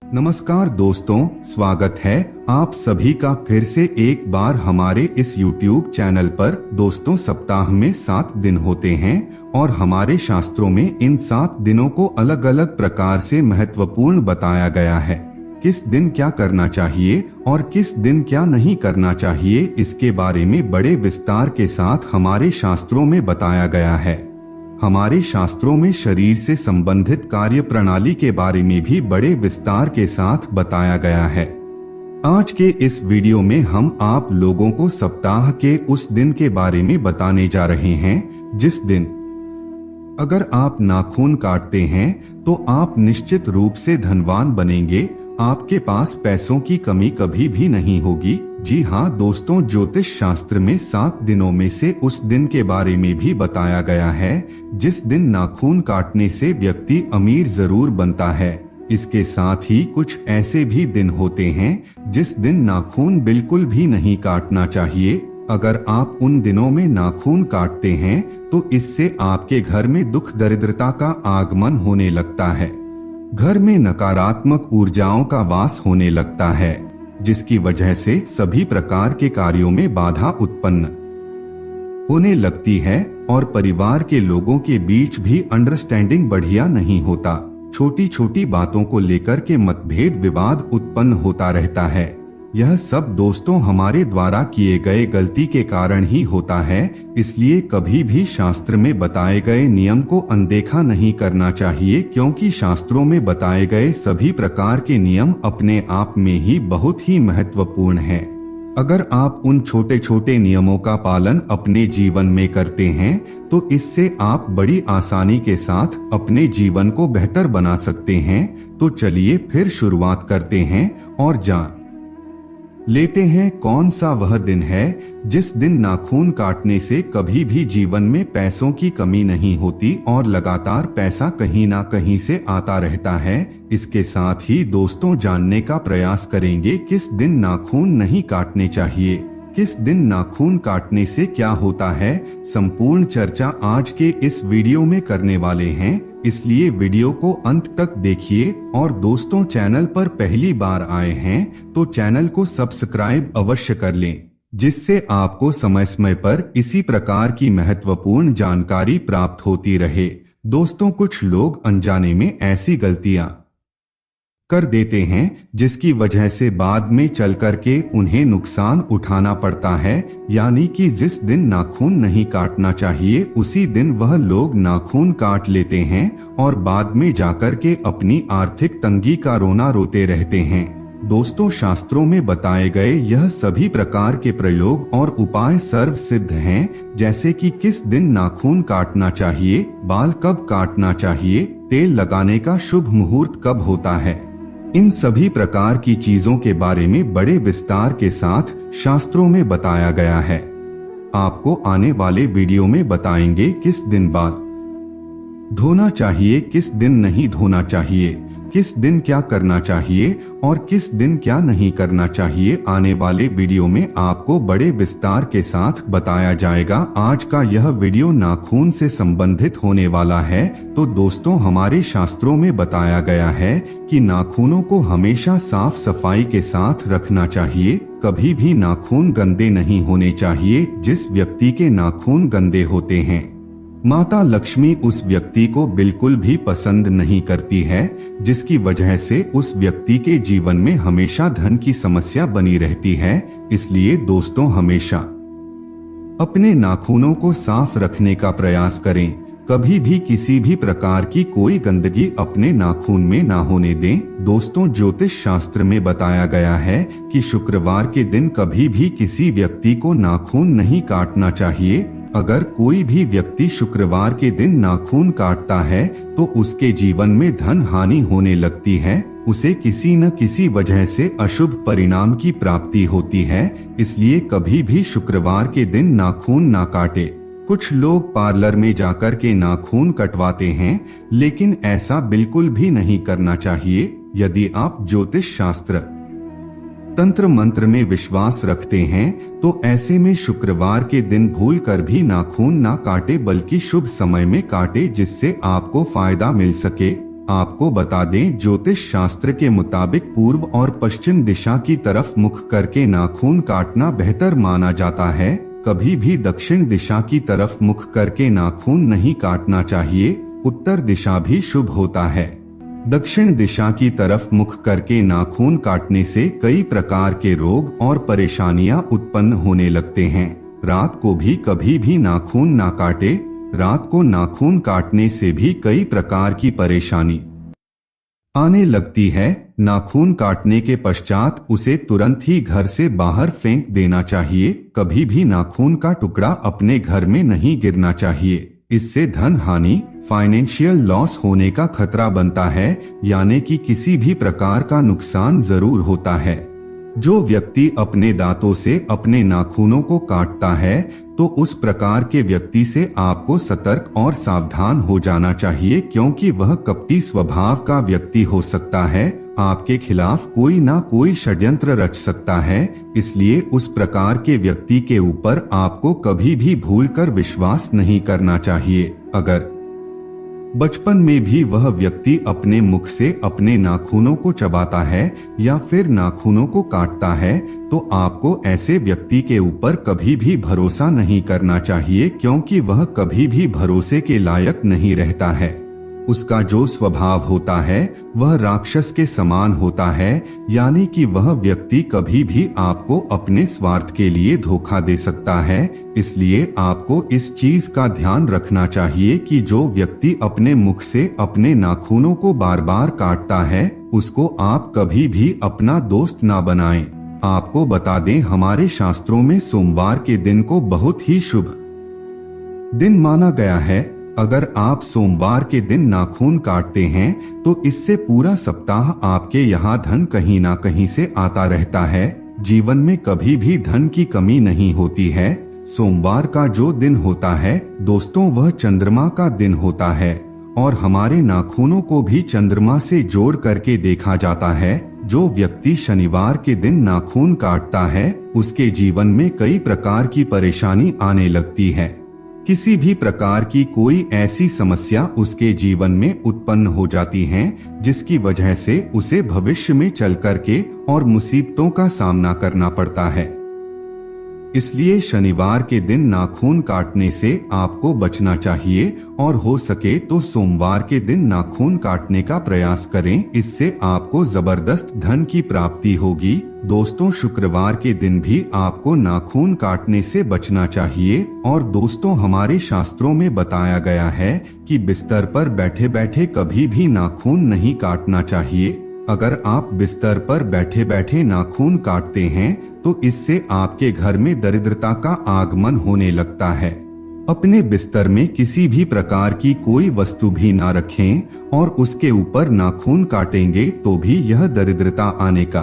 नमस्कार दोस्तों, स्वागत है आप सभी का फिर से एक बार हमारे इस YouTube चैनल पर। दोस्तों, सप्ताह में 7 दिन होते हैं और हमारे शास्त्रों में इन 7 दिनों को अलग अलग प्रकार से महत्वपूर्ण बताया गया है। किस दिन क्या करना चाहिए और किस दिन क्या नहीं करना चाहिए, इसके बारे में बड़े विस्तार के साथ हमारे शास्त्रों में बताया गया है। हमारे शास्त्रों में शरीर से संबंधित कार्य प्रणाली के बारे में भी बड़े विस्तार के साथ बताया गया है। आज के इस वीडियो में हम आप लोगों को सप्ताह के उस दिन के बारे में बताने जा रहे हैं जिस दिन अगर आप नाखून काटते हैं तो आप निश्चित रूप से धनवान बनेंगे। आपके पास पैसों की कमी कभी भी नहीं होगी। जी हाँ दोस्तों, ज्योतिष शास्त्र में 7 दिनों में से उस दिन के बारे में भी बताया गया है जिस दिन नाखून काटने से व्यक्ति अमीर जरूर बनता है। इसके साथ ही कुछ ऐसे भी दिन होते हैं जिस दिन नाखून बिल्कुल भी नहीं काटना चाहिए। अगर आप उन दिनों में नाखून काटते हैं तो इससे आपके घर में दुख दरिद्रता का आगमन होने लगता है। घर में नकारात्मक ऊर्जाओं का वास होने लगता है, जिसकी वजह से सभी प्रकार के कार्यों में बाधा उत्पन्न होने लगती है और परिवार के लोगों के बीच भी अंडरस्टैंडिंग बढ़िया नहीं होता। छोटी छोटी बातों को लेकर के मतभेद विवाद उत्पन्न होता रहता है। यह सब दोस्तों हमारे द्वारा किए गए गलती के कारण ही होता है। इसलिए कभी भी शास्त्र में बताए गए नियम को अनदेखा नहीं करना चाहिए, क्योंकि शास्त्रों में बताए गए सभी प्रकार के नियम अपने आप में ही बहुत ही महत्वपूर्ण हैं। अगर आप उन छोटे छोटे नियमों का पालन अपने जीवन में करते हैं तो इससे आप बड़ी आसानी के साथ अपने जीवन को बेहतर बना सकते हैं। तो चलिए फिर शुरुआत करते हैं और जान लेते हैं कौन सा वह दिन है जिस दिन नाखून काटने से कभी भी जीवन में पैसों की कमी नहीं होती और लगातार पैसा कहीं ना कहीं से आता रहता है। इसके साथ ही दोस्तों जानने का प्रयास करेंगे किस दिन नाखून नहीं काटने चाहिए, किस दिन नाखून काटने से क्या होता है। संपूर्ण चर्चा आज के इस वीडियो में करने वाले हैं, इसलिए वीडियो को अंत तक देखिए। और दोस्तों, चैनल पर पहली बार आए हैं तो चैनल को सब्सक्राइब अवश्य कर लें, जिससे आपको समय समय पर इसी प्रकार की महत्वपूर्ण जानकारी प्राप्त होती रहे। दोस्तों, कुछ लोग अनजाने में ऐसी गलतियां कर देते हैं जिसकी वजह से बाद में चल करके उन्हें नुकसान उठाना पड़ता है। यानी कि जिस दिन नाखून नहीं काटना चाहिए उसी दिन वह लोग नाखून काट लेते हैं और बाद में जाकर के अपनी आर्थिक तंगी का रोना रोते रहते हैं। दोस्तों, शास्त्रों में बताए गए यह सभी प्रकार के प्रयोग और उपाय सर्व सिद्ध हैं, जैसे कि किस दिन नाखून काटना चाहिए, बाल कब काटना चाहिए, तेल लगाने का शुभ मुहूर्त कब होता है। इन सभी प्रकार की चीजों के बारे में बड़े विस्तार के साथ शास्त्रों में बताया गया है। आपको आने वाले वीडियो में बताएंगे किस दिन बाल धोना चाहिए, किस दिन नहीं धोना चाहिए, किस दिन क्या करना चाहिए और किस दिन क्या नहीं करना चाहिए। आने वाले वीडियो में आपको बड़े विस्तार के साथ बताया जाएगा। आज का यह वीडियो नाखून से संबंधित होने वाला है। तो दोस्तों, हमारे शास्त्रों में बताया गया है कि नाखूनों को हमेशा साफ सफाई के साथ रखना चाहिए। कभी भी नाखून गंदे नहीं होने चाहिए। जिस व्यक्ति के नाखून गंदे होते हैं, माता लक्ष्मी उस व्यक्ति को बिल्कुल भी पसंद नहीं करती है, जिसकी वजह से उस व्यक्ति के जीवन में हमेशा धन की समस्या बनी रहती है। इसलिए दोस्तों, हमेशा अपने नाखूनों को साफ रखने का प्रयास करें। कभी भी किसी भी प्रकार की कोई गंदगी अपने नाखून में ना होने दें। दोस्तों, ज्योतिष शास्त्र में बताया गया है कि शुक्रवार के दिन कभी भी किसी व्यक्ति को नाखून नहीं काटना चाहिए। अगर कोई भी व्यक्ति शुक्रवार के दिन नाखून काटता है तो उसके जीवन में धन हानि होने लगती है, उसे किसी न किसी वजह से अशुभ परिणाम की प्राप्ति होती है। इसलिए कभी भी शुक्रवार के दिन नाखून ना काटे। कुछ लोग पार्लर में जाकर के नाखून कटवाते हैं, लेकिन ऐसा बिल्कुल भी नहीं करना चाहिए। यदि आप ज्योतिष शास्त्र तंत्र मंत्र में विश्वास रखते हैं तो ऐसे में शुक्रवार के दिन भूल कर भी नाखून ना काटे, बल्कि शुभ समय में काटे, जिससे आपको फायदा मिल सके। आपको बता दें, ज्योतिष शास्त्र के मुताबिक पूर्व और पश्चिम दिशा की तरफ मुख करके नाखून काटना बेहतर माना जाता है। कभी भी दक्षिण दिशा की तरफ मुख करके नाखून नहीं काटना चाहिए। उत्तर दिशा भी शुभ होता है। दक्षिण दिशा की तरफ मुख करके नाखून काटने से कई प्रकार के रोग और परेशानियां उत्पन्न होने लगते हैं। रात को भी कभी भी नाखून ना काटे। रात को नाखून काटने से भी कई प्रकार की परेशानी आने लगती है। नाखून काटने के पश्चात उसे तुरंत ही घर से बाहर फेंक देना चाहिए। कभी भी नाखून का टुकड़ा अपने घर में नहीं गिरना चाहिए। इससे धन हानि, फाइनेंशियल लॉस होने का खतरा बनता है, यानी कि किसी भी प्रकार का नुकसान जरूर होता है। जो व्यक्ति अपने दांतों से अपने नाखूनों को काटता है तो उस प्रकार के व्यक्ति से आपको सतर्क और सावधान हो जाना चाहिए, क्योंकि वह कपटी स्वभाव का व्यक्ति हो सकता है। आपके खिलाफ कोई ना कोई षड्यंत्र रच सकता है। इसलिए उस प्रकार के व्यक्ति के ऊपर आपको कभी भी भूलकर विश्वास नहीं करना चाहिए। अगर बचपन में भी वह व्यक्ति अपने मुख से अपने नाखूनों को चबाता है या फिर नाखूनों को काटता है तो आपको ऐसे व्यक्ति के ऊपर कभी भी भरोसा नहीं करना चाहिए, क्योंकि वह कभी भी भरोसे के लायक नहीं रहता है। उसका जो स्वभाव होता है वह राक्षस के समान होता है, यानी कि वह व्यक्ति कभी भी आपको अपने स्वार्थ के लिए धोखा दे सकता है। इसलिए आपको इस चीज का ध्यान रखना चाहिए कि जो व्यक्ति अपने मुख से अपने नाखूनों को बार बार काटता है उसको आप कभी भी अपना दोस्त ना बनाएं। आपको बता दें, हमारे शास्त्रों में सोमवार के दिन को बहुत ही शुभ दिन माना गया है। अगर आप सोमवार के दिन नाखून काटते हैं तो इससे पूरा सप्ताह आपके यहाँ धन कहीं ना कहीं से आता रहता है। जीवन में कभी भी धन की कमी नहीं होती है। सोमवार का जो दिन होता है दोस्तों, वह चंद्रमा का दिन होता है और हमारे नाखूनों को भी चंद्रमा से जोड़ करके देखा जाता है। जो व्यक्ति शनिवार के दिन नाखून काटता है उसके जीवन में कई प्रकार की परेशानी आने लगती है। किसी भी प्रकार की कोई ऐसी समस्या उसके जीवन में उत्पन्न हो जाती हैं, जिसकी वजह से उसे भविष्य में चल करके और मुसीबतों का सामना करना पड़ता है। इसलिए शनिवार के दिन नाखून काटने से आपको बचना चाहिए और हो सके तो सोमवार के दिन नाखून काटने का प्रयास करें। इससे आपको जबरदस्त धन की प्राप्ति होगी। दोस्तों, शुक्रवार के दिन भी आपको नाखून काटने से बचना चाहिए। और दोस्तों, हमारे शास्त्रों में बताया गया है कि बिस्तर पर बैठे बैठे कभी भी नाखून नहीं काटना चाहिए। अगर आप बिस्तर पर बैठे बैठे नाखून काटते हैं तो इससे आपके घर में दरिद्रता का आगमन होने लगता है। अपने बिस्तर में किसी भी प्रकार की कोई वस्तु भी ना रखें और उसके ऊपर नाखून काटेंगे तो भी यह दरिद्रता आने का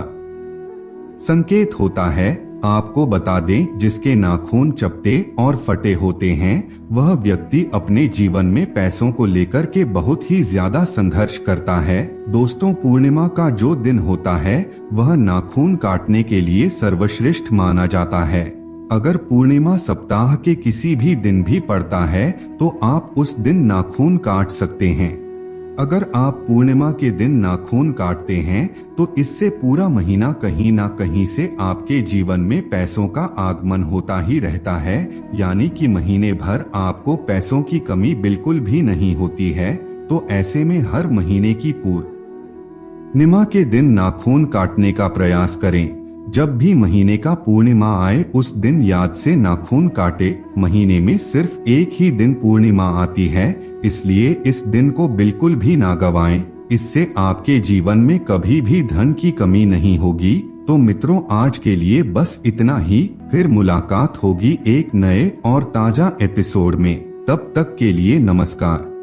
संकेत होता है। आपको बता दें, जिसके नाखून चपटे और फटे होते हैं वह व्यक्ति अपने जीवन में पैसों को लेकर के बहुत ही ज्यादा संघर्ष करता है। दोस्तों, पूर्णिमा का जो दिन होता है वह नाखून काटने के लिए सर्वश्रेष्ठ माना जाता है। अगर पूर्णिमा सप्ताह के किसी भी दिन भी पड़ता है तो आप उस दिन नाखून काट सकते हैं। अगर आप पूर्णिमा के दिन नाखून काटते हैं तो इससे पूरा महीना कहीं ना कहीं से आपके जीवन में पैसों का आगमन होता ही रहता है, यानी कि महीने भर आपको पैसों की कमी बिल्कुल भी नहीं होती है। तो ऐसे में हर महीने की पूर्णिमा के दिन नाखून काटने का प्रयास करें। जब भी महीने का पूर्णिमा आए उस दिन याद से नाखून काटे। महीने में सिर्फ एक ही दिन पूर्णिमा आती है, इसलिए इस दिन को बिल्कुल भी ना गवाएं। इससे आपके जीवन में कभी भी धन की कमी नहीं होगी। तो मित्रों, आज के लिए बस इतना ही। फिर मुलाकात होगी एक नए और ताजा एपिसोड में। तब तक के लिए नमस्कार।